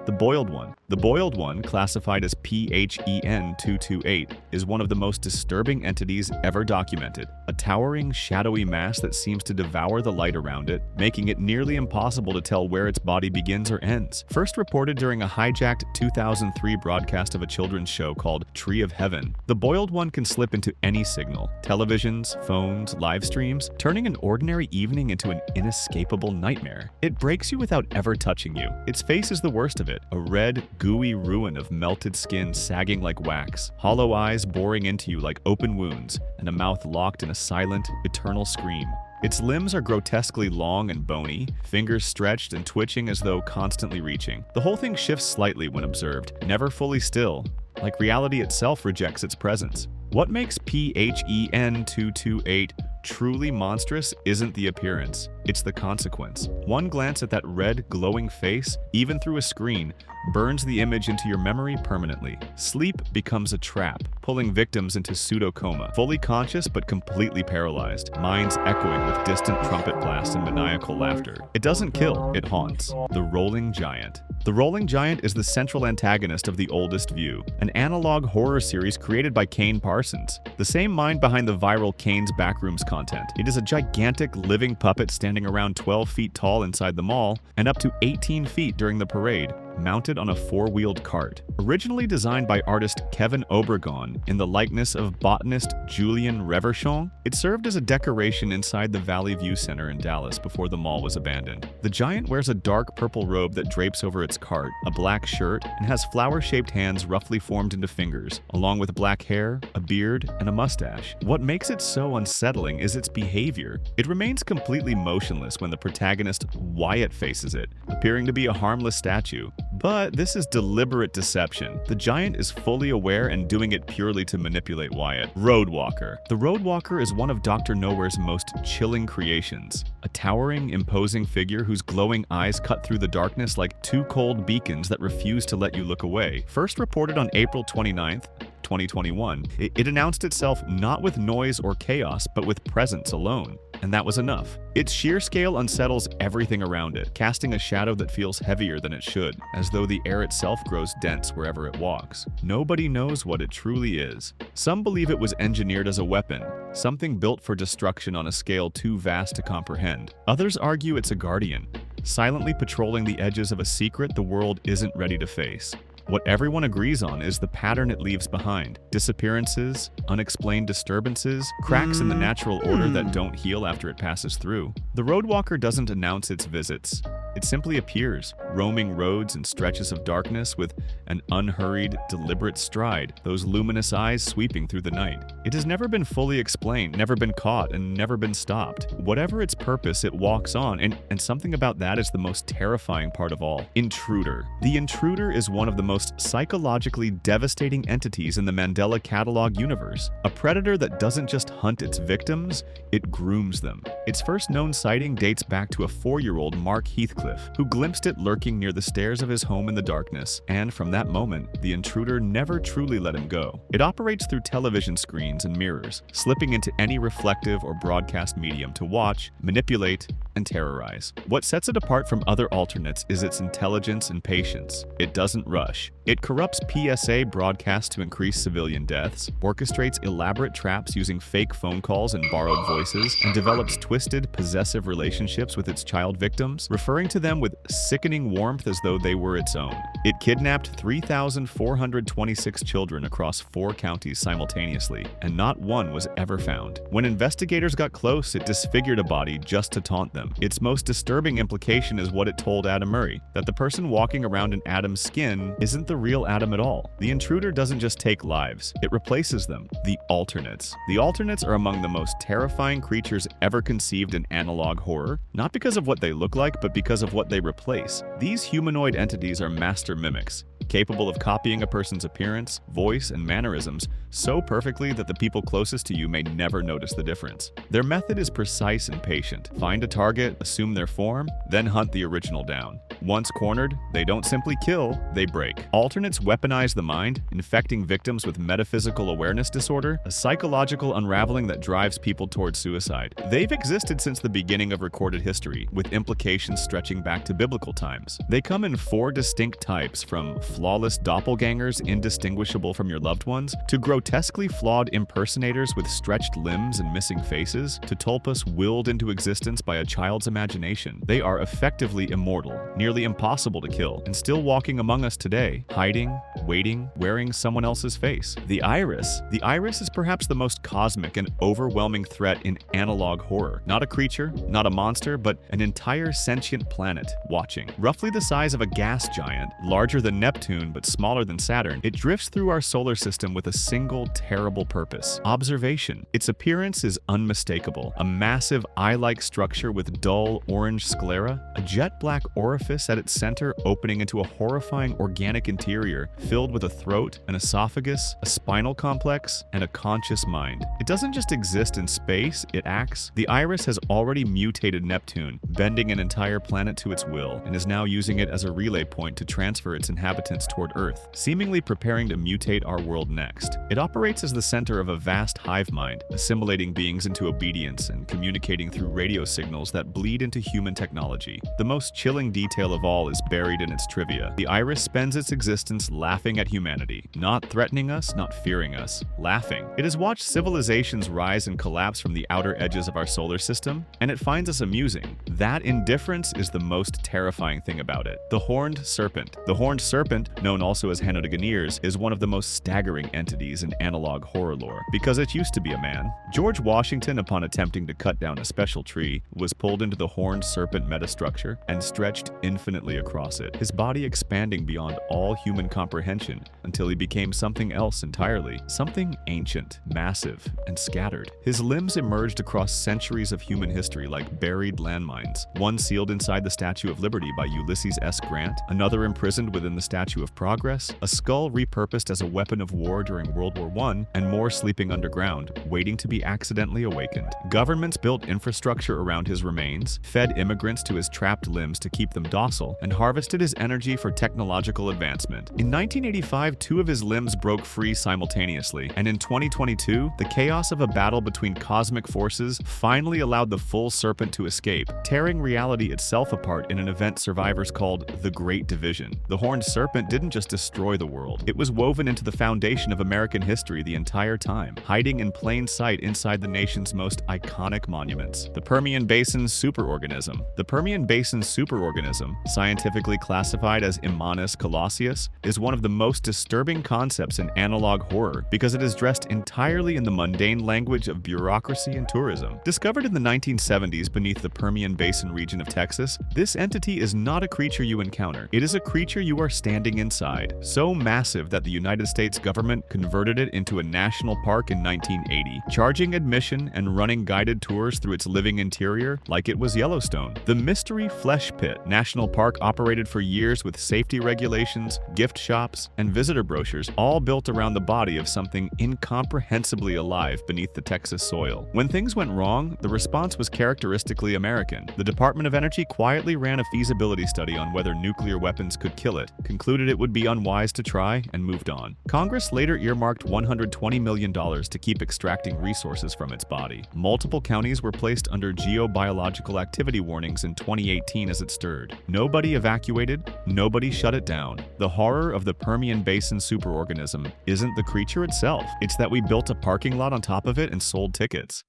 The Boiled One. The Boiled One, classified as PHEN-228, is one of the most disturbing entities ever documented. A towering, shadowy mass that seems to devour the light around it, making it nearly impossible to tell where its body begins or ends. First reported during a hijacked 2003 broadcast of a children's show called Tree of Heaven, the Boiled One can slip into any signal, televisions, phones, live streams, turning an ordinary evening into an inescapable nightmare. It breaks you without ever touching you. Its face is the worst of it, a red, gooey ruin of melted skin sagging like wax, hollow eyes boring into you like open wounds, and a mouth locked in a silent, eternal scream. Its limbs are grotesquely long and bony, fingers stretched and twitching as though constantly reaching. The whole thing shifts slightly when observed, never fully still, like reality itself rejects its presence. What makes PHEN-228 truly monstrous isn't the appearance, it's the consequence. One glance at that red, glowing face, even through a screen, burns the image into your memory permanently. Sleep becomes a trap, pulling victims into pseudo-coma, fully conscious but completely paralyzed, minds echoing with distant trumpet blasts and maniacal laughter. It doesn't kill, it haunts. The Rolling Giant. The Rolling Giant is the central antagonist of The Oldest View, an analog horror series created by Kane Parsons, the same mind behind the viral Kane's Backrooms content. It is a gigantic living puppet standing around 12 feet tall inside the mall and up to 18 feet during the parade, mounted on a four-wheeled cart. Originally designed by artist Kevin Obregon in the likeness of botanist Julien Reverchon, it served as a decoration inside the Valley View Center in Dallas before the mall was abandoned. The giant wears a dark purple robe that drapes over its cart, a black shirt, and has flower-shaped hands roughly formed into fingers, along with black hair, a beard, and a mustache. What makes it so unsettling is its behavior. It remains completely motionless when the protagonist Wyatt faces it, appearing to be a harmless statue. But this is deliberate deception. The giant is fully aware and doing it purely to manipulate Wyatt. RoadWalker. The RoadWalker is one of Dr. Nowhere's most chilling creations. A towering, imposing figure whose glowing eyes cut through the darkness like two cold beacons that refuse to let you look away. First reported on April 29th, 2021, it announced itself not with noise or chaos, but with presence alone. And that was enough. Its sheer scale unsettles everything around it, casting a shadow that feels heavier than it should, as though the air itself grows dense wherever it walks. Nobody knows what it truly is. Some believe it was engineered as a weapon, something built for destruction on a scale too vast to comprehend. Others argue it's a guardian, silently patrolling the edges of a secret the world isn't ready to face. What everyone agrees on is the pattern it leaves behind: disappearances, unexplained disturbances, cracks in the natural order that don't heal after it passes through. The RoadWalker doesn't announce its visits. It simply appears, roaming roads and stretches of darkness with an unhurried, deliberate stride, those luminous eyes sweeping through the night. It has never been fully explained, never been caught, and never been stopped. Whatever its purpose, it walks on, and something about that is the most terrifying part of all. Intruder. The Intruder is one of the most psychologically devastating entities in the Mandela Catalog universe. A predator that doesn't just hunt its victims, it grooms them. Its first known sighting dates back to a 4-year-old Mark Heathcliff, who glimpsed it lurking near the stairs of his home in the darkness, and from that moment, the Intruder never truly let him go. It operates through television screens and mirrors, slipping into any reflective or broadcast medium to watch, manipulate, and terrorize. What sets it apart from other alternates is its intelligence and patience. It doesn't rush. It corrupts PSA broadcasts to increase civilian deaths, orchestrates elaborate traps using fake phone calls and borrowed voices, and develops twisted, possessive relationships with its child victims, referring to them with sickening warmth as though they were its own. It kidnapped 3,426 children across 4 counties simultaneously, and not one was ever found. When investigators got close, it disfigured a body just to taunt them. Its most disturbing implication is what it told Adam Murray, that the person walking around in Adam's skin isn't the real Adam at all. The Intruder doesn't just take lives, it replaces them. The Alternates. The Alternates are among the most terrifying creatures ever conceived in analog horror, not because of what they look like, but because of what they replace. These humanoid entities are master mimics, capable of copying a person's appearance, voice, and mannerisms so perfectly that the people closest to you may never notice the difference. Their method is precise and patient. Find a target, assume their form, then hunt the original down. Once cornered, they don't simply kill, they break. Alternates weaponize the mind, infecting victims with metaphysical awareness disorder, a psychological unraveling that drives people towards suicide. They've existed since the beginning of recorded history, with implications stretching back to biblical times. They come in 4 distinct types, from flawless doppelgangers indistinguishable from your loved ones, to grotesquely flawed impersonators with stretched limbs and missing faces, to tulpas willed into existence by a child's imagination. They are effectively immortal, nearly impossible to kill, and still walking among us today, hiding, waiting, wearing someone else's face. The Iris. The Iris is perhaps the most cosmic and overwhelming threat in analog horror. Not a creature, not a monster, but an entire sentient planet watching. Roughly the size of a gas giant, larger than Neptune but smaller than Saturn, it drifts through our solar system with a single terrible purpose: observation. Its appearance is unmistakable. A massive eye-like structure with dull orange sclera, a jet-black orifice at its center opening into a horrifying organic interior filled with a throat, an esophagus, a spinal complex, and a conscious mind. It doesn't just exist in space, it acts. The Iris has already mutated Neptune, bending an entire planet to its will, and is now using it as a relay point to transfer its inhabitants toward Earth, seemingly preparing to mutate our world next. It operates as the center of a vast hive mind, assimilating beings into obedience and communicating through radio signals that bleed into human technology. The most chilling detail of all is buried in its trivia. The Iris spends its existence laughing at humanity, not threatening us, not fearing us, laughing. It has watched civilizations rise and collapse from the outer edges of our solar system, and it finds us amusing. That indifference is the most terrifying thing about it. The Horned Serpent. The Horned Serpent, known also as Henodeganeers, is one of the most staggering entities in analog horror lore, because it used to be a man. George Washington, upon attempting to cut down a special tree, was pulled into the Horned Serpent metastructure and stretched infinitely across it, his body expanding beyond all human comprehension until he became something else entirely, something ancient, massive, and scattered. His limbs emerged across centuries of human history like buried landmines, one sealed inside the Statue of Liberty by Ulysses S. Grant, another imprisoned within the Statue of Progress, a skull repurposed as a weapon of war during World War I, and more sleeping underground, waiting to be accidentally awakened. Governments built infrastructure around his remains, fed immigrants to his trapped limbs to keep them docile, and harvested his energy for technological advancement. In 1985, 2 of his limbs broke free simultaneously, and in 2022, the chaos of a battle between cosmic forces finally allowed the full serpent to escape, tearing reality itself apart in an event survivors called the Great Division. The Horned Serpent didn't just destroy the world, it was woven into the foundation of American history the entire time, hiding in plain sight inside the nation's most iconic monuments. The Permian Basin Superorganism. The Permian Basin Superorganism, scientifically classified as Immanus colossius, is one of the most disturbing concepts in analog horror because it is dressed entirely in the mundane language of bureaucracy and tourism. Discovered in the 1970s beneath the Permian Basin region of Texas, this entity is not a creature you encounter. It is a creature you are standing inside, so massive that the United States government converted it into a national park in 1980, charging admission and running guided tours through its living interior like it was Yellowstone. The Mystery Flesh Pit National Park operated for years with safety regulations, gift shops, and visitor brochures, all built around the body of something incomprehensibly alive beneath the Texas soil. When things went wrong, the response was characteristically American. The Department of Energy quietly ran a feasibility study on whether nuclear weapons could kill it, concluded it would be unwise to try, and moved on. Congress later earmarked $120 million to keep extracting resources from its body. Multiple counties were placed under geobiological activity warnings in 2018 as it stirred. Nobody evacuated, nobody shut it down. The horror of the Permian Basin superorganism isn't the creature itself, it's that we built a parking lot on top of it and sold tickets.